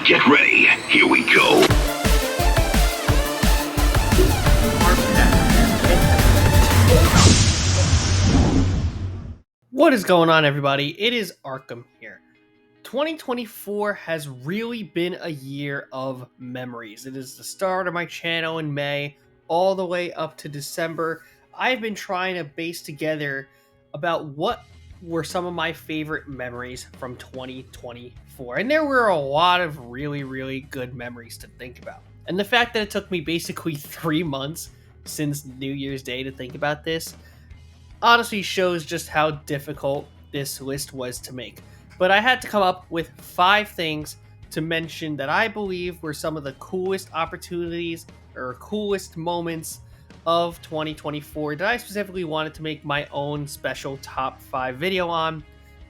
Now get ready. Here we go. What is going on, everybody? It is Arkham here. 2024 has really been a year of memories. It is the start of my channel in May, all the way up to December. I've been trying to base together about what were some of my favorite memories from 2024. And there were a lot of really, really good memories to think about. And the fact that it took me basically 3 months since New Year's Day to think about this honestly shows just how difficult this list was to make. But I had to come up with 5 things to mention that I believe were some of the coolest opportunities or coolest moments of 2024 that I specifically wanted to make my own special top 5 video on.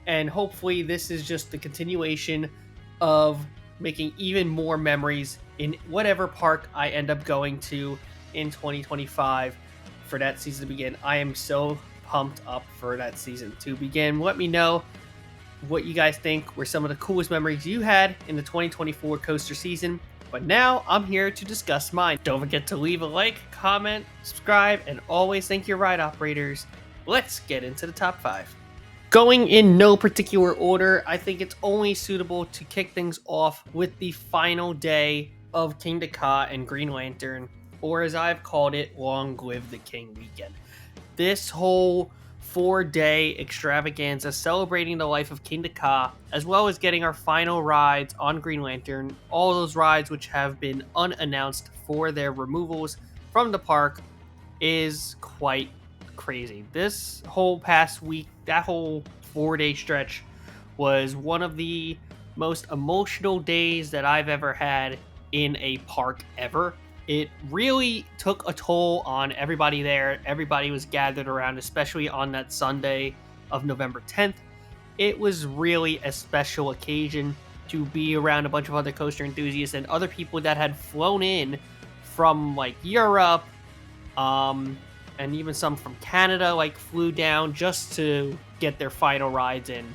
And hopefully, this is just the continuation of making even more memories in whatever park I end up going to in 2025 for that season to begin. I am so pumped up for that season to begin. Let me know what you guys think were some of the coolest memories you had in the 2024 coaster season. But now I'm here to discuss mine. Don't forget to leave a like, comment, subscribe, and always thank your ride operators. Let's get into the top 5. Going in no particular order, I think it's only suitable to kick things off with the final day of Kingda Ka and Green Lantern, or as I've called it, Long Live the King weekend. This whole 4-day extravaganza celebrating the life of Kingda Ka, as well as getting our final rides on Green Lantern, all those rides which have been unannounced for their removals from the park, is quite crazy. This whole past week, that whole 4-day stretch, was one of the most emotional days that I've ever had in a park ever. It really took a toll on everybody there. Everybody was gathered around, especially on that Sunday of November 10th. It was really a special occasion to be around a bunch of other coaster enthusiasts and other people that had flown in from like Europe, and even some from Canada flew down just to get their final rides in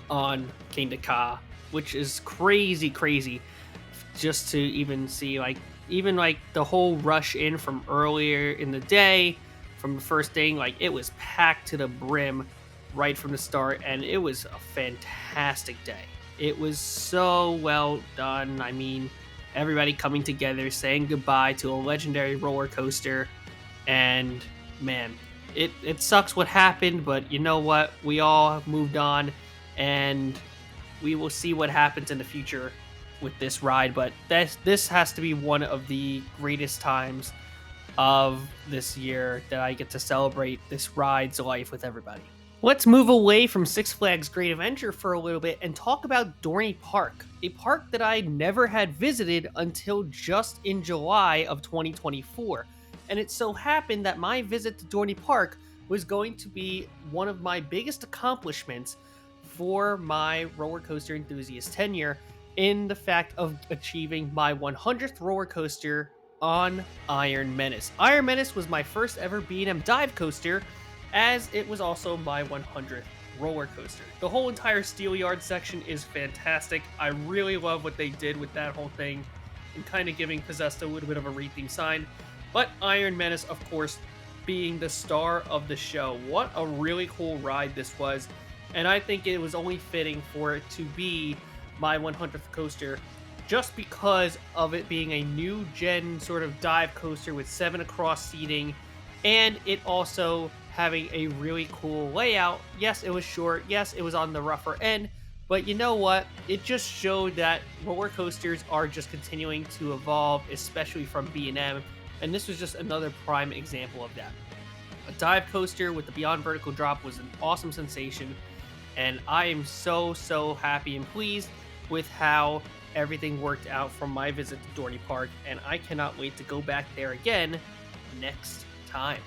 on Kingda Ka, which is crazy just to even see even the whole rush in from earlier in the day, from the first thing, it was packed to the brim right from the start, and it was a fantastic day. It was so well done. I mean, everybody coming together, saying goodbye to a legendary roller coaster, and man, it sucks what happened, but you know what? We all have moved on, and we will see what happens in the future with this ride. But this has to be one of the greatest times of this year that I get to celebrate this ride's life with everybody. Let's move away from Six Flags Great Adventure for a little bit and talk about Dorney Park, a park that I never had visited until just in July of 2024. And it so happened that my visit to Dorney Park was going to be one of my biggest accomplishments for my roller coaster enthusiast tenure, in the fact of achieving my 100th roller coaster on Iron Menace. Iron Menace was my first ever B&M dive coaster, as it was also my 100th roller coaster. The whole entire Steelyard section is fantastic. I really love what they did with that whole thing, and kind of giving Possessed a little bit of a re-theme sign. But Iron Menace, of course, being the star of the show. What a really cool ride this was, and I think it was only fitting for it to be my 100th coaster, just because of it being a new gen sort of dive coaster with 7 across seating, and it also having a really cool layout. Yes, it was short. Yes, it was on the rougher end, but you know what? It just showed that roller coasters are just continuing to evolve, especially from B&M, and this was just another prime example of that. A dive coaster with the Beyond Vertical Drop was an awesome sensation, and I am so happy and pleased with how everything worked out from my visit to Dorney Park, and I cannot wait to go back there again next time.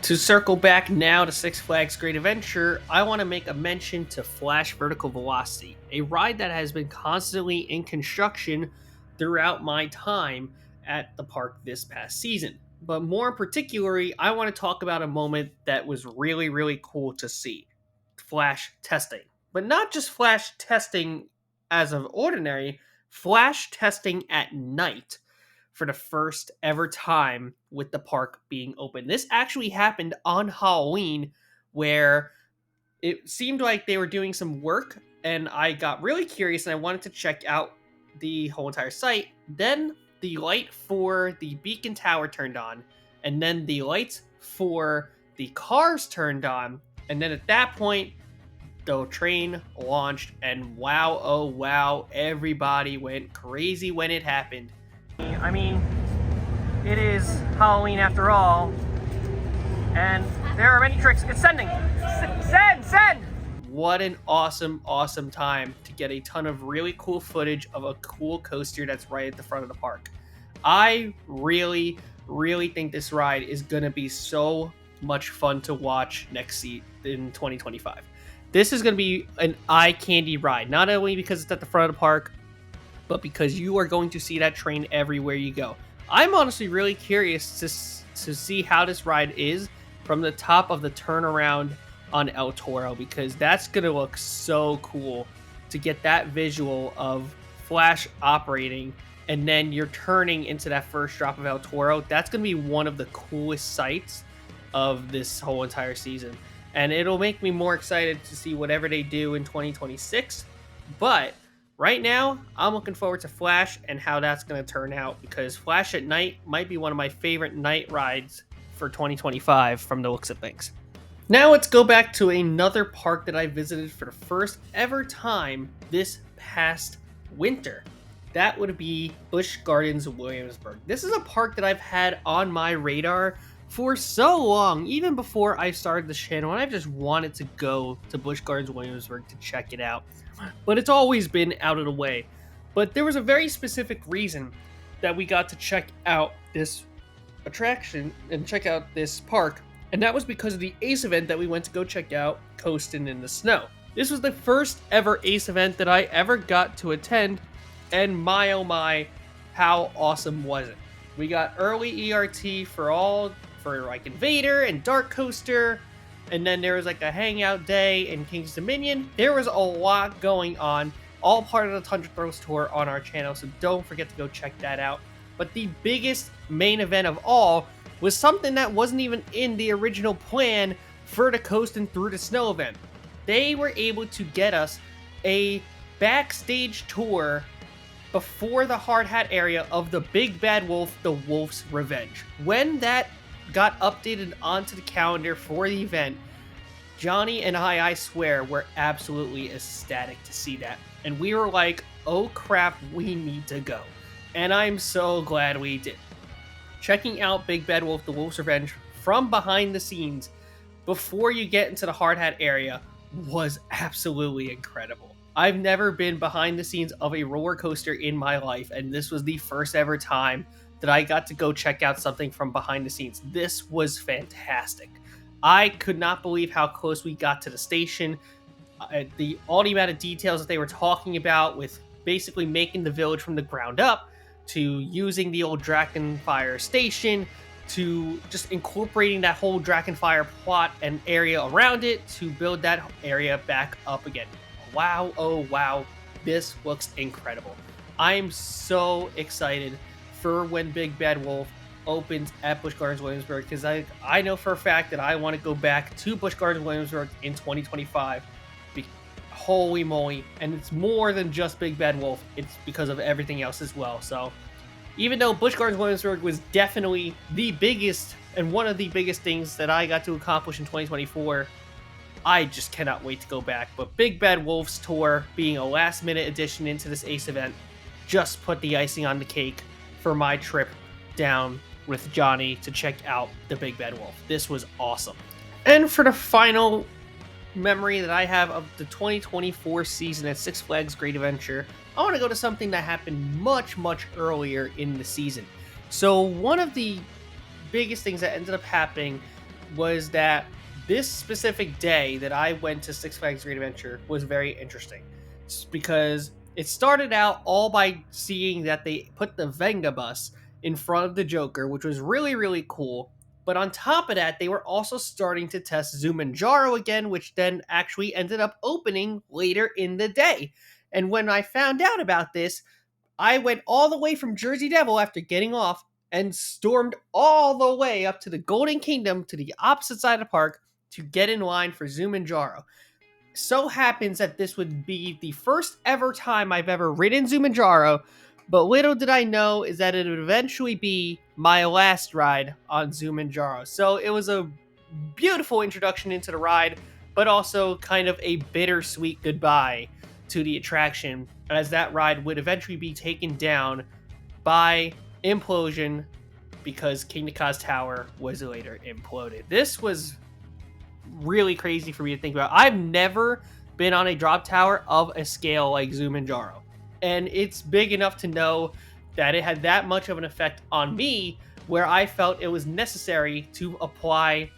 To circle back now to Six Flags Great Adventure, I want to make a mention to Flash Vertical Velocity, a ride that has been constantly in construction throughout my time at the park this past season. But more particularly, I want to talk about a moment that was really cool to see. Flash testing. But not just Flash testing as of ordinary, flash testing at night for the first ever time with the park being open. This actually happened on Halloween, where it seemed like they were doing some work, and I got really curious and I wanted to check out the whole entire site. Then the light for the beacon tower turned on, and then the lights for the cars turned on, and then at that point the train launched, and wow, oh wow, everybody went crazy when it happened. I mean, it is Halloween after all, and there are many tricks. It's sending. Send! What an awesome, awesome time to get a ton of really cool footage of a cool coaster that's right at the front of the park. I really, really think this ride is going to be so much fun to watch next seat in 2025. This is going to be an eye candy ride, not only because it's at the front of the park, but because you are going to see that train everywhere you go. I'm honestly really curious to see how this ride is from the top of the turnaround on El Toro, because that's going to look so cool to get that visual of Flash operating and then you're turning into that first drop of El Toro. That's going to be one of the coolest sights of this whole entire season. And it'll make me more excited to see whatever they do in 2026. But right now, I'm looking forward to Flash and how that's going to turn out, because Flash at night might be one of my favorite night rides for 2025 from the looks of things. Now let's go back to another park that I visited for the first ever time this past winter. That would be Busch Gardens Williamsburg. This is a park that I've had on my radar for so long, even before I started this channel, and I've just wanted to go to Busch Gardens Williamsburg to check it out. But it's always been out of the way. But there was a very specific reason that we got to check out this attraction and check out this park, and that was because of the ACE event that we went to go check out, Coastin' in the Snow. This was the first ever ACE event that I ever got to attend, and my oh my, how awesome was it? We got early ERT for like Invader and Dark Coaster, and then there was like a hangout day in King's Dominion. There was a lot going on, all part of the Tundra Throws tour on our channel, so don't forget to go check that out. But the biggest main event of all was something that wasn't even in the original plan for the Coastin' Through the Snow event. They were able to get us a backstage tour before the hard hat area of the Big Bad Wolf, the Wolf's Revenge. When that got updated onto the calendar for the event, Johnny and I swear, were absolutely ecstatic to see that. And we were like, oh crap, we need to go. And I'm so glad we did. Checking out Big Bad Wolf, the Wolf's Revenge from behind the scenes before you get into the hard hat area was absolutely incredible. I've never been behind the scenes of a roller coaster in my life, and this was the first ever time that I got to go check out something from behind the scenes. This was fantastic. I could not believe how close we got to the station. All the amount of details that they were talking about, with basically making the village from the ground up, to using the old Drakenfire station, to just incorporating that whole Drakenfire plot and area around it to build that area back up again. Wow, oh wow, this looks incredible. I'm so excited for when Big Bad Wolf opens at Busch Gardens Williamsburg, because I know for a fact that I want to go back to Busch Gardens Williamsburg in 2025. Holy moly. And it's more than just Big Bad Wolf, it's because of everything else as well. So even though Busch Gardens Williamsburg was definitely the biggest and one of the biggest things that I got to accomplish in 2024, I just cannot wait to go back. But Big Bad Wolf's tour being a last minute addition into this ACE event just put the icing on the cake for my trip down with Johnny to check out the Big Bad Wolf. This was awesome. And for the final memory that I have of the 2024 season at Six Flags Great Adventure, I want to go to something that happened much, much earlier in the season. So one of the biggest things that ended up happening was that this specific day that I went to Six Flags Great Adventure was very interesting, because it started out all by seeing that they put the Venga bus in front of the Joker, which was really, really cool. But on top of that, they were also starting to test Zumanjaro again, which then actually ended up opening later in the day. And when I found out about this, I went all the way from Jersey Devil after getting off and stormed all the way up to the Golden Kingdom to the opposite side of the park to get in line for Zumanjaro. So happens that this would be the first ever time I've ever ridden Zumanjaro, but little did I know is that it would eventually be my last ride on Zumanjaro. So it was a beautiful introduction into the ride, but also kind of a bittersweet goodbye to the attraction, as that ride would eventually be taken down by implosion because Kingda Ka's tower was later imploded. This was really crazy for me to think about. I've never been on a drop tower of a scale like Zumanjaro, and it's big enough to know that it had that much of an effect on me where I felt it was necessary to apply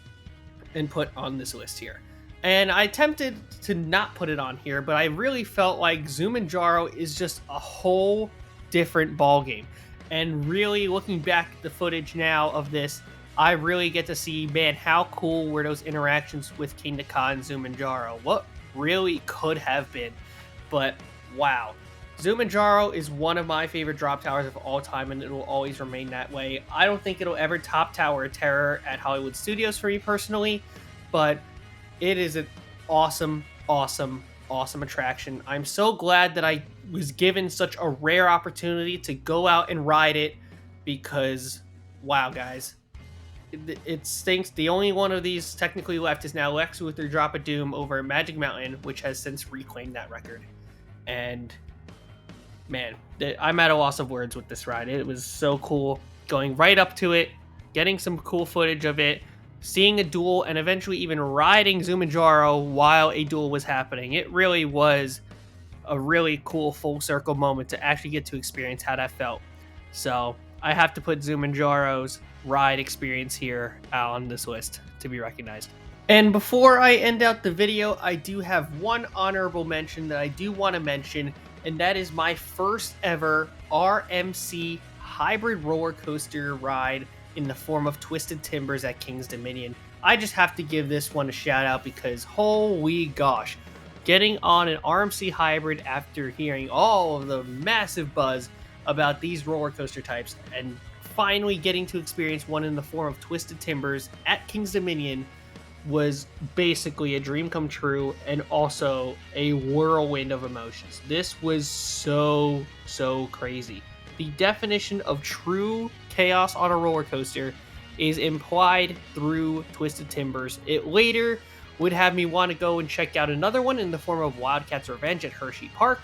and put on this list here. And I attempted to not put it on here, but I really felt like Zumanjaro is just a whole different ballgame. And really looking back at the footage now of this, I really get to see, man, how cool were those interactions with Kingda Ka and Zumanjaro. What really could have been. But wow. Zumanjaro is one of my favorite drop towers of all time, and it will always remain that way. I don't think it'll ever top Tower of Terror at Hollywood Studios for me personally, but it is an awesome, awesome, awesome attraction. I'm so glad that I was given such a rare opportunity to go out and ride it because, wow, guys. It stinks. The only one of these technically left is now Lex Luthor Drop of Doom over at Magic Mountain, which has since reclaimed that record. And man, I'm at a loss of words with this ride. It was so cool going right up to it, getting some cool footage of it, seeing a duel, and eventually even riding Zumanjaro while a duel was happening. It really was a really cool full circle moment to actually get to experience how that felt. So I have to put Zumanjaro's ride experience here on this list to be recognized. And before I end out the video, I do have one honorable mention that I do want to mention, and that is my first ever RMC hybrid roller coaster ride in the form of Twisted Timbers at King's Dominion. I just have to give this one a shout out because holy gosh, getting on an RMC hybrid after hearing all of the massive buzz about these roller coaster types and finally getting to experience one in the form of Twisted Timbers at King's Dominion was basically a dream come true and also a whirlwind of emotions. This was so crazy. The definition of true chaos on a roller coaster is implied through Twisted Timbers. It later would have me want to go and check out another one in the form of Wildcat's Revenge at Hershey Park,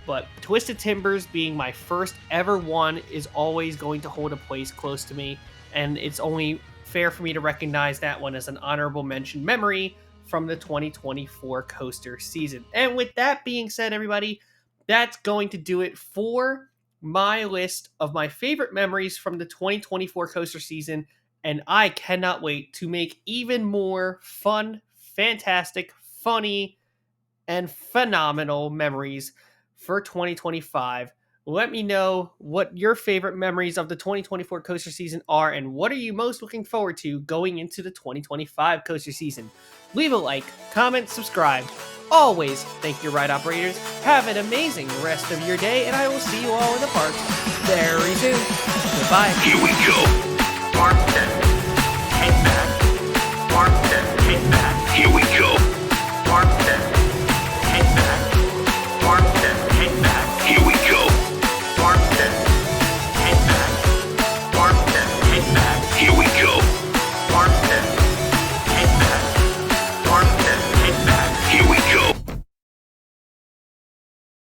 but Twisted Timbers being my first ever one is always going to hold a place close to me, and it's only fair for me to recognize that one as an honorable mention memory from the 2024 coaster season. And with that being said, everybody, that's going to do it for my list of my favorite memories from the 2024 coaster season, and I cannot wait to make even more fun, fantastic, funny, and phenomenal memories for 2025. Let me know what your favorite memories of the 2024 coaster season are, and what are you most looking forward to going into the 2025 coaster season. Leave a like, comment, subscribe. Always thank your ride operators. Have an amazing rest of your day, and I will see you all in the park very soon. Goodbye. Here we go. Mark 10.